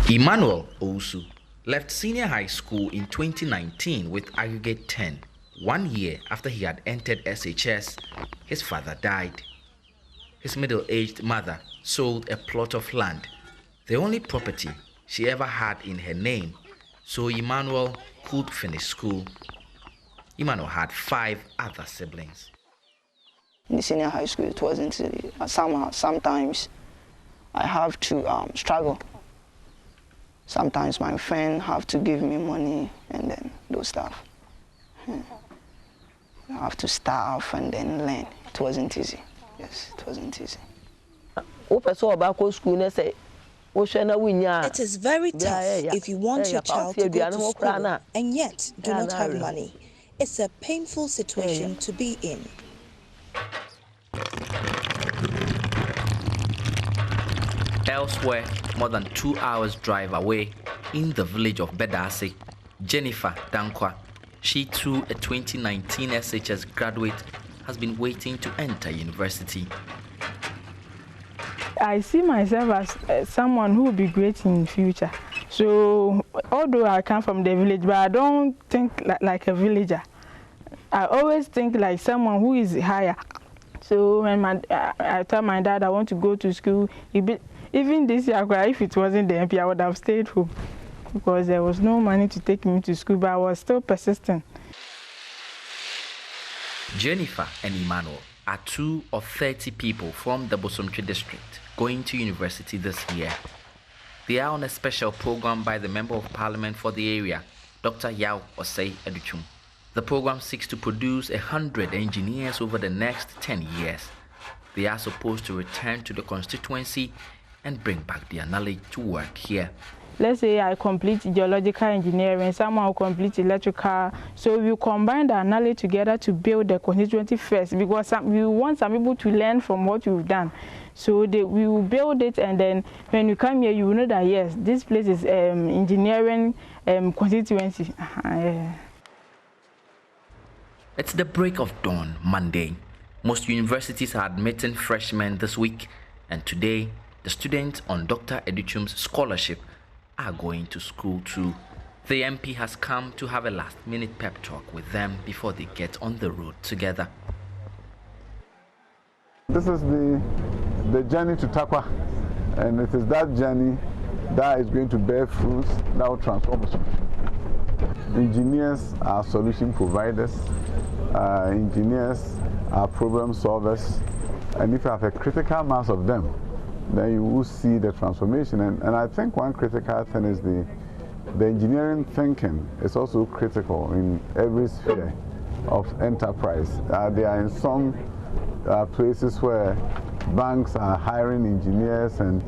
Emmanuel Owusu left senior high school in 2019 with aggregate 10. 1 year after he had entered SHS, his father died. His middle-aged mother sold a plot of land, the only property she ever had in her name, so Emmanuel could finish school. Emmanuel had 5 other siblings. In the senior high school, it wasn't sometimes I have to struggle. Sometimes my friend have to give me money and then those stuff. I have to starve and then learn. It wasn't easy. Yes, it wasn't easy. It is very tough if you want your child to go to school and yet do not have money. It's a painful situation to be in. Elsewhere, more than 2 hours drive away, in the village of Bedase, Jennifer Dankwa, she too, a 2019 SHS graduate, has been waiting to enter university. I see myself as someone who will be great in the future. So, although I come from the village, but I don't think like a villager. I always think like someone who is higher. So when I told my dad I want to go to school, even this year, if it wasn't the MP, I would have stayed home because there was no money to take me to school, but I was still persistent. Jennifer and Emmanuel are 2 of 30 people from the Bosomtwe district going to university this year. They are on a special program by the Member of Parliament for the area, Dr. Yao Osei Educhum. The program seeks to produce 100 engineers over the next 10 years. They are supposed to return to the constituency and bring back their knowledge to work here. Let's say I complete geological engineering, someone will complete electrical. So we combine our knowledge together to build the constituency first, because we want some people to learn from what we've done. So we will build it, and then when you come here, you will know that yes, this place is engineering constituency. It's the break of dawn, Monday. Most universities are admitting freshmen this week, and today, the students on Dr. Educhum's scholarship are going to school too. The MP has come to have a last-minute pep talk with them before they get on the road together. This is the journey to Takwa, and it is that journey that is going to bear fruits that will transform us. Engineers are solution providers, engineers are problem solvers, and if you have a critical mass of them, then you will see the transformation. And I think one critical thing is the engineering thinking is also critical in every sphere of enterprise. There are in some places where banks are hiring engineers, and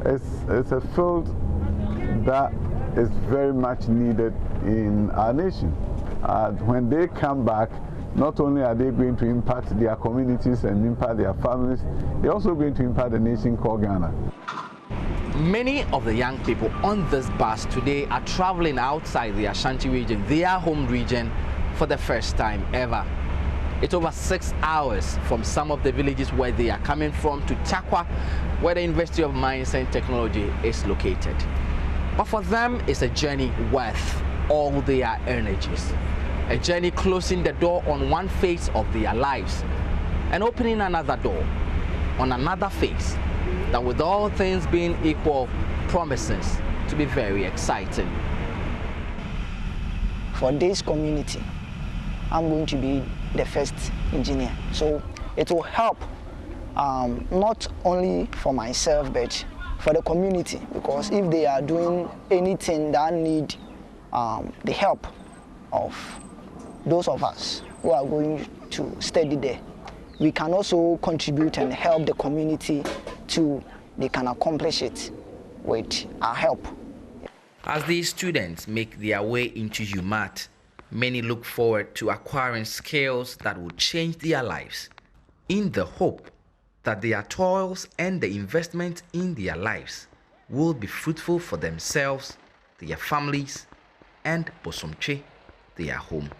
it's a field that is very much needed in our nation. When they come back, not only are they going to impact their communities and impact their families, they're also going to impact the nation called Ghana. Many of the young people on this bus today are traveling outside the Ashanti region, their home region, for the first time ever. It's over 6 hours from some of the villages where they are coming from to Takwa, where the University of Mines and Technology is located. But for them, it's a journey worth all their energies. A journey closing the door on one phase of their lives and opening another door on another phase that, with all things being equal, promises to be very exciting. For this community, I'm going to be the first engineer. So it will help not only for myself, but for the community, because if they are doing anything that need the help of those of us who are going to study there, we can also contribute and help the community to, they can accomplish it with our help. As these students make their way into UMAT, many look forward to acquiring skills that will change their lives, in the hope that their toils and the investment in their lives will be fruitful for themselves, their families, and Bosomtwe, their home.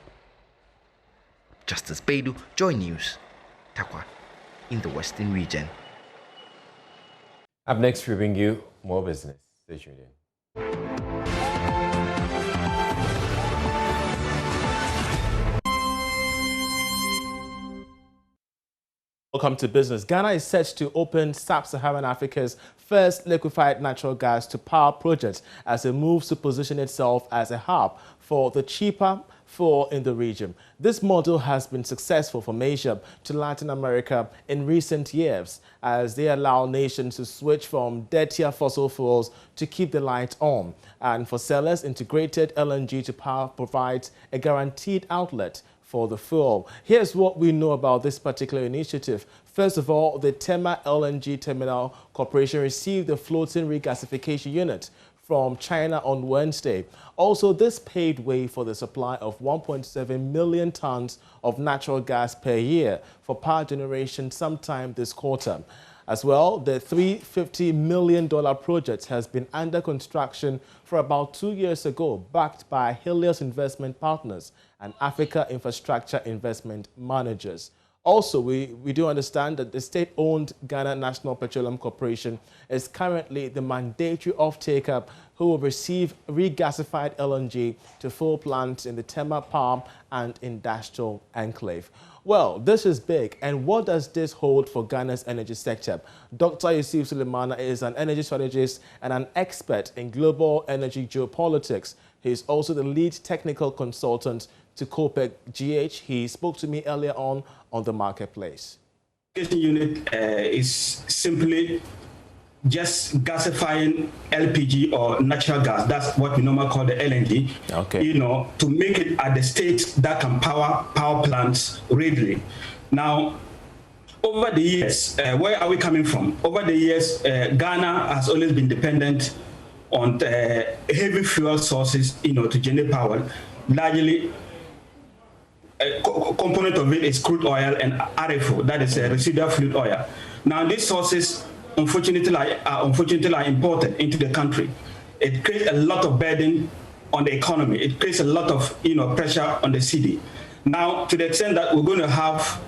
Justice Baidu, Joynews, Takwa, in the Western region. Up next, we bring you more business. Stay tuned in. Welcome to business. Ghana is set to open Sub-Saharan Africa's first liquefied natural gas to power project as it moves to position itself as a hub for the cheaper fuel in the region. This model has been successful from Asia to Latin America in recent years as they allow nations to switch from dirtier fossil fuels to keep the light on. And for sellers, integrated LNG to power provides a guaranteed outlet for the fuel. Here's what we know about this particular initiative. First of all, the Tema LNG Terminal Corporation received the floating regasification unit from China on Wednesday. Also, this paved way for the supply of 1.7 million tons of natural gas per year for power generation sometime this quarter. As well, the $350 million project has been under construction for about 2 years ago, backed by Helios Investment Partners and Africa Infrastructure Investment Managers. Also, we do understand that the state-owned Ghana National Petroleum Corporation is currently the mandatory off-taker who will receive regasified LNG to fuel plants in the Tema Palm and Industrial Enclave. Well, this is big, and what does this hold for Ghana's energy sector? Dr. Yusuf Sulemana is an energy strategist and an expert in global energy geopolitics. He is also the lead technical consultant to COPEC GH. He spoke to me earlier on the marketplace. Unit is simply just gasifying LPG or natural gas. That's what we normally call the LNG. Okay. You know, to make it at the state that can power plants readily. Now, over the years, where are we coming from? Over the years, Ghana has always been dependent on heavy fuel sources, you know, to generate power. Largely, a component of it is crude oil and RFO, that is residual fluid oil. Now, these sources, unfortunately, are imported into the country. It creates a lot of burden on the economy. It creates a lot of, you know, pressure on the city. Now, to the extent that we're going to have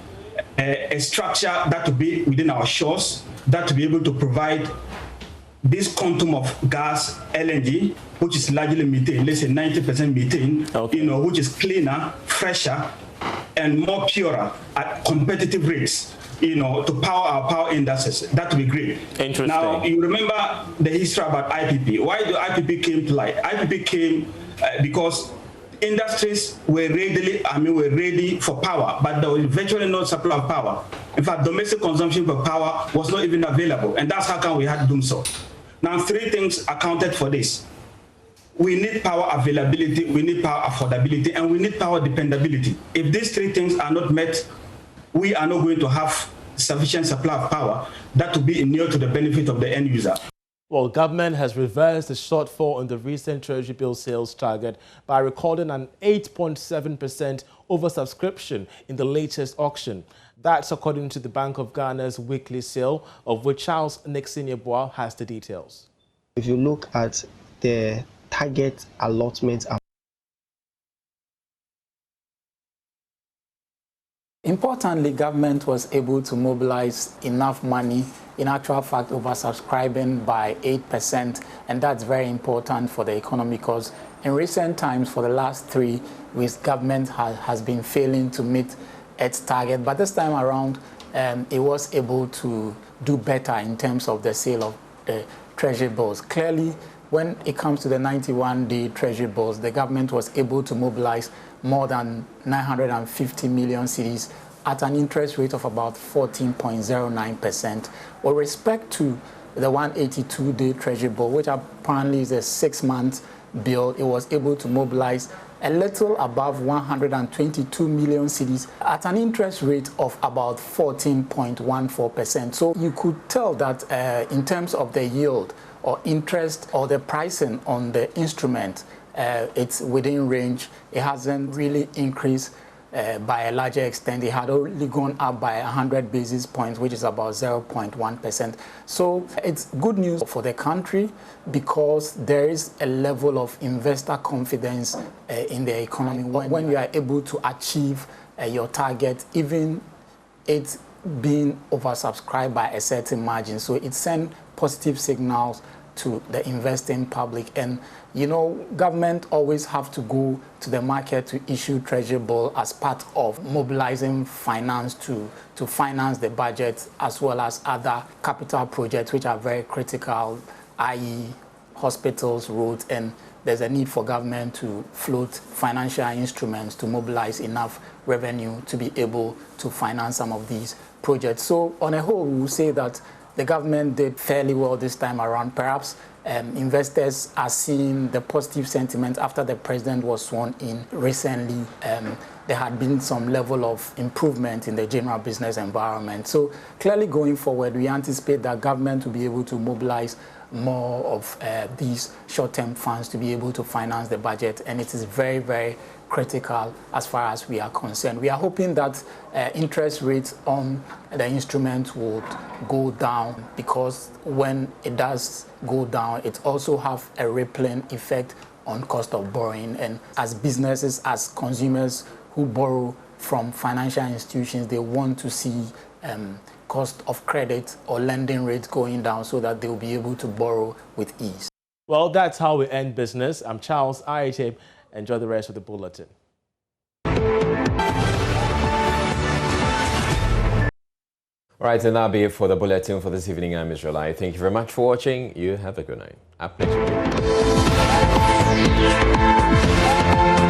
a structure that will be within our shores, that to be able to provide this quantum of gas, LNG, which is largely methane, let's say 90% methane, you know, which is cleaner, fresher, and more purer at competitive rates, you know, to power our power industries. That would be great. Interesting. Now, you remember the history about IPP. Why the IPP came to light? IPP came because industries were ready for power, but there was virtually no supply of power. In fact, domestic consumption for power was not even available, and that's how come we had to do so. Now, three things accounted for this. We need power availability, we need power affordability, and we need power dependability. If these three things are not met, we are not going to have sufficient supply of power that will be inured to the benefit of the end user. Well, government has reversed the shortfall in the recent Treasury bill sales target by recording an 8.7% oversubscription in the latest auction. That's according to the Bank of Ghana's weekly sale, of which Charles Nixon-Yeboah has the details. If you look at the target allotment, importantly, government was able to mobilize enough money, in actual fact oversubscribing by 8%, and that's very important for the economy because in recent times, for the last 3 weeks, government has been failing to meet its target, but this time around it was able to do better in terms of the sale of treasury bills. Clearly, when it comes to the 91-day treasury bills, the government was able to mobilize more than 950 million cedis at an interest rate of about 14.09%. With respect to the 182-day treasury bill, which apparently is a 6-month bill, it was able to mobilize a little above 122 million cedis at an interest rate of about 14.14%. So you could tell that in terms of the yield or interest or the pricing on the instrument, it's within range. It hasn't really increased by a larger extent. It had only gone up by 100 basis points, which is about 0.1%. So it's good news for the country because there is a level of investor confidence in the economy. When you are able to achieve your target, even it's being oversubscribed by a certain margin. So it sends positive signals to the investing public. And you know, government always have to go to the market to issue treasury bill as part of mobilizing finance to finance the budget, as well as other capital projects which are very critical, i.e. hospitals, roads, and there's a need for government to float financial instruments to mobilize enough revenue to be able to finance some of these projects. So on a whole, we will say that the government did fairly well this time around. Perhaps investors are seeing the positive sentiment after the president was sworn in recently. There had been some level of improvement in the general business environment. So clearly going forward, we anticipate that government will be able to mobilize more of these short-term funds to be able to finance the budget. And it is very, very critical as far as we are concerned. We are hoping that interest rates on the instrument would go down, because when it does go down, it also have a rippling effect on cost of borrowing. And as businesses, as consumers who borrow from financial institutions, they want to see cost of credit or lending rates going down so that they'll be able to borrow with ease. Well, that's how we end business. I'm Charles IHA. Enjoy the rest of the bulletin. All right, and that'll be it for the bulletin for this evening. I'm Israelite. Thank you very much for watching. You have a good night. Up next week.